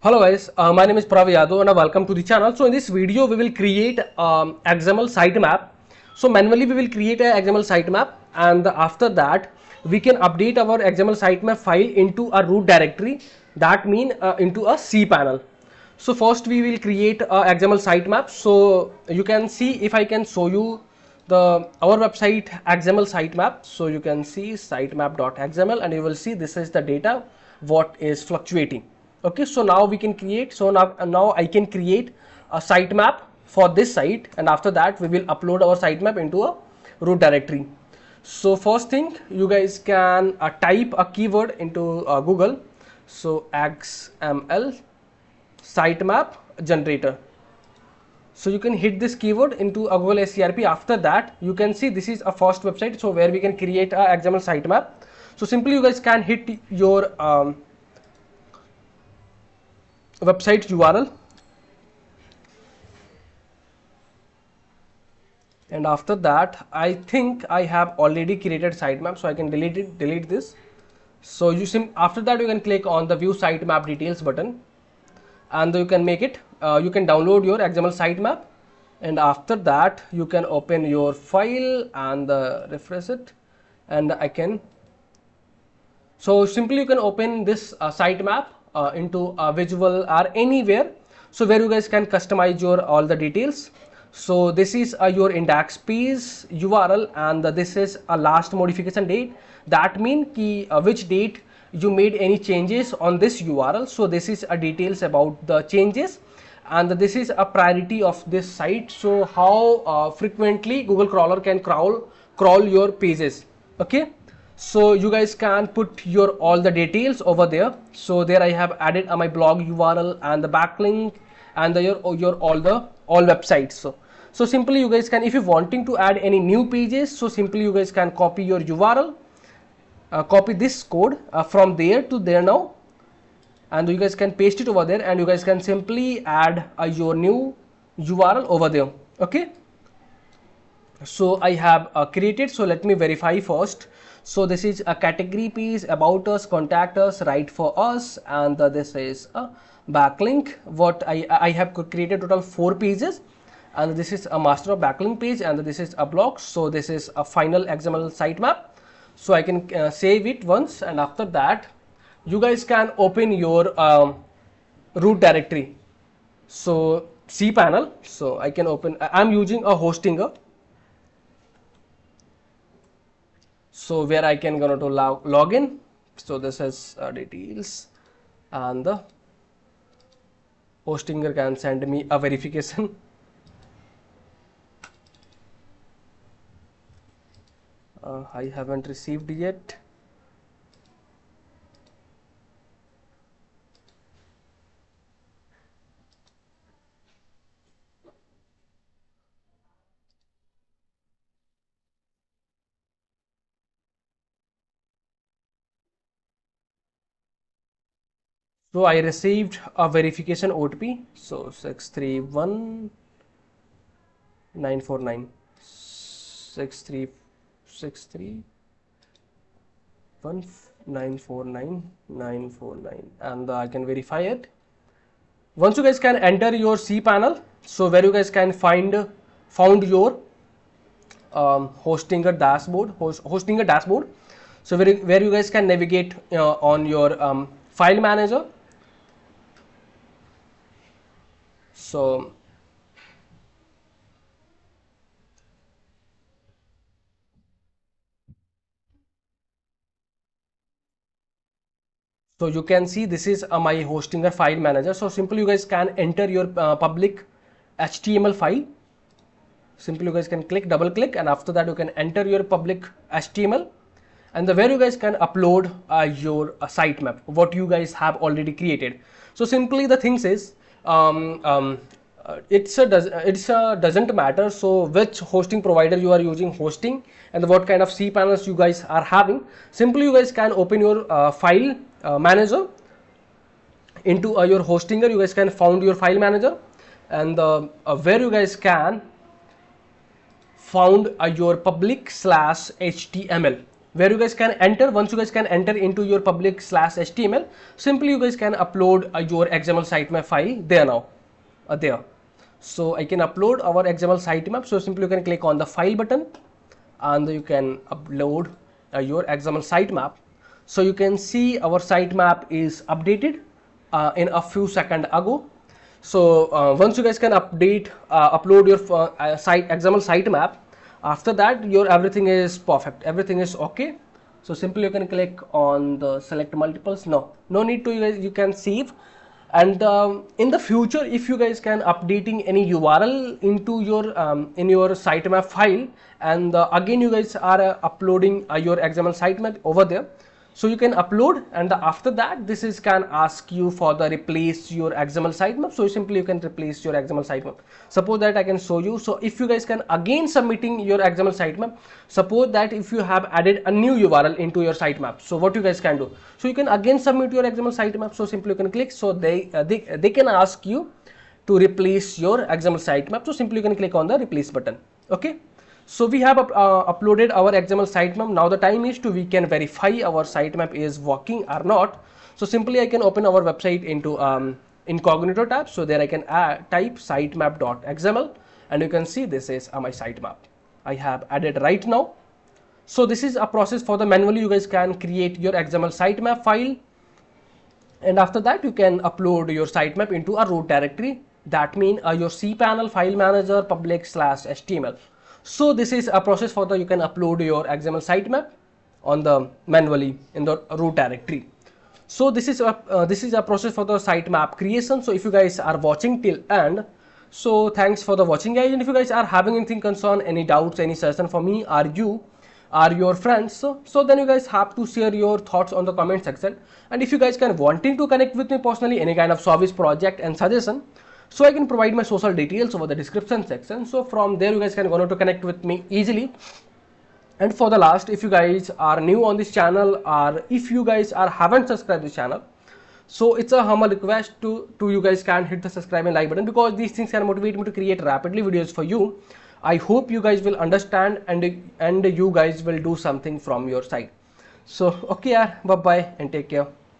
Hello guys, my name is Prav Yadav and welcome to the channel. So in this video we will create XML sitemap. So manually we will create a XML sitemap, and after that we can update our XML sitemap file into a root directory, that mean into a cPanel. So first we will create a XML sitemap. So you can see, if I can show you our website XML sitemap. So you can see sitemap.xml and you will see this is the data what is fluctuating. Okay, so now we can create, now I can create a sitemap for this site, and after that we will upload our sitemap into a root directory. So first thing, you guys can type a keyword into Google. So XML sitemap generator. So you can hit this keyword into a Google SERP. After that you can see this is a first website, so where we can create a XML sitemap. So simply you guys can hit your website URL, and after that I think I have already created sitemap, so I can delete this. So after that you can click on the view sitemap details button, and you can make it you can download your XML sitemap, and after that you can open your file and refresh it, and so simply you can open this sitemap into a visual or anywhere, so where you guys can customize your all the details. So this is your index page URL, and this is a last modification date, that mean ki which date you made any changes on this URL. So this is a details about the changes, and this is a priority of this site, so how frequently Google crawler can crawl your pages. Okay, so you guys can put your all the details over there. So there I have added my blog URL and the backlink and your all websites. So simply you guys can, if you wanting to add any new pages, so simply you guys can copy your URL, copy this code from there to there now, and you guys can paste it over there, and you guys can simply add your new URL over there. Okay, so I have created, so let me verify first. So this is a category page, about us, contact us, write for us, and this is a backlink. What I have created total 4 pages, and this is a master of backlink page, and this is a blog. So this is a final XML sitemap. So I can save it once, and after that you guys can open your root directory. So cPanel, so I can open, I'm using a hostinger, so where I can go to login. So this is details, and the hostinger can send me a verification. I haven't received yet. So I received a verification OTP. So 631949 631949949, and I can verify it. Once you guys can enter your cPanel, so where you guys can found your hostinger dashboard. So where you guys can navigate on your file manager. So you can see this is my hostinger file manager. So simply you guys can enter your public HTML file. Simply you guys can double click, and after that you can enter your public HTML, and where you guys can upload your sitemap what you guys have already created. So simply the things is doesn't matter so which hosting provider you are using hosting, and what kind of cPanels you guys are having. Simply you guys can open your file manager into your hostinger. You guys can found your file manager, and where you guys can found your public/html. where you guys can enter. Once you guys can enter into your public /html, simply you guys can upload your XML sitemap file there now, there. So I can upload our XML sitemap. So simply you can click on the file button and you can upload your XML sitemap. So you can see our sitemap is updated in a few seconds ago. So once you guys can upload your XML sitemap, after that your everything is perfect, everything is okay. So simply you can click on the select multiples. No need to, you can save. And in the future, if you guys can updating any URL into your in your sitemap file, and again you guys are uploading your XML sitemap over there, so you can upload, and after that this is can ask you for the replace your XML sitemap. So simply you can replace your XML sitemap. Suppose that I can show you. So if you guys can again submitting your XML sitemap, suppose that if you have added a new URL into your sitemap, so what you guys can do, so you can again submit your XML sitemap. So simply you can click, so they can ask you to replace your XML sitemap. So simply you can click on the replace button. Okay. So we have uploaded our XML sitemap. Now the time is to we can verify our sitemap is working or not. So simply I can open our website into incognito tab. So there I can type sitemap.xml, and you can see this is my sitemap. I have added right now. So this is a process for the manually you guys can create your XML sitemap file, and after that you can upload your sitemap into a root directory. That means your cPanel file manager public /html. So this is a process for the you can upload your XML sitemap on the manually in the root directory. So this is a process for the sitemap creation. So if you guys are watching till end, so thanks for the watching guys. And if you guys are having anything concern, any doubts, any suggestion for me or you or your friends, so then you guys have to share your thoughts on the comment section. And if you guys can wanting to connect with me personally, any kind of service, project and suggestion, so I can provide my social details over the description section. So from there you guys can go to connect with me easily. And for the last, if you guys are new on this channel, or if you guys haven't subscribed this channel, so it's a humble request to you guys can hit the subscribe and like button, because these things can motivate me to create rapidly videos for you. I hope you guys will understand and you guys will do something from your side. So okay, bye bye and take care.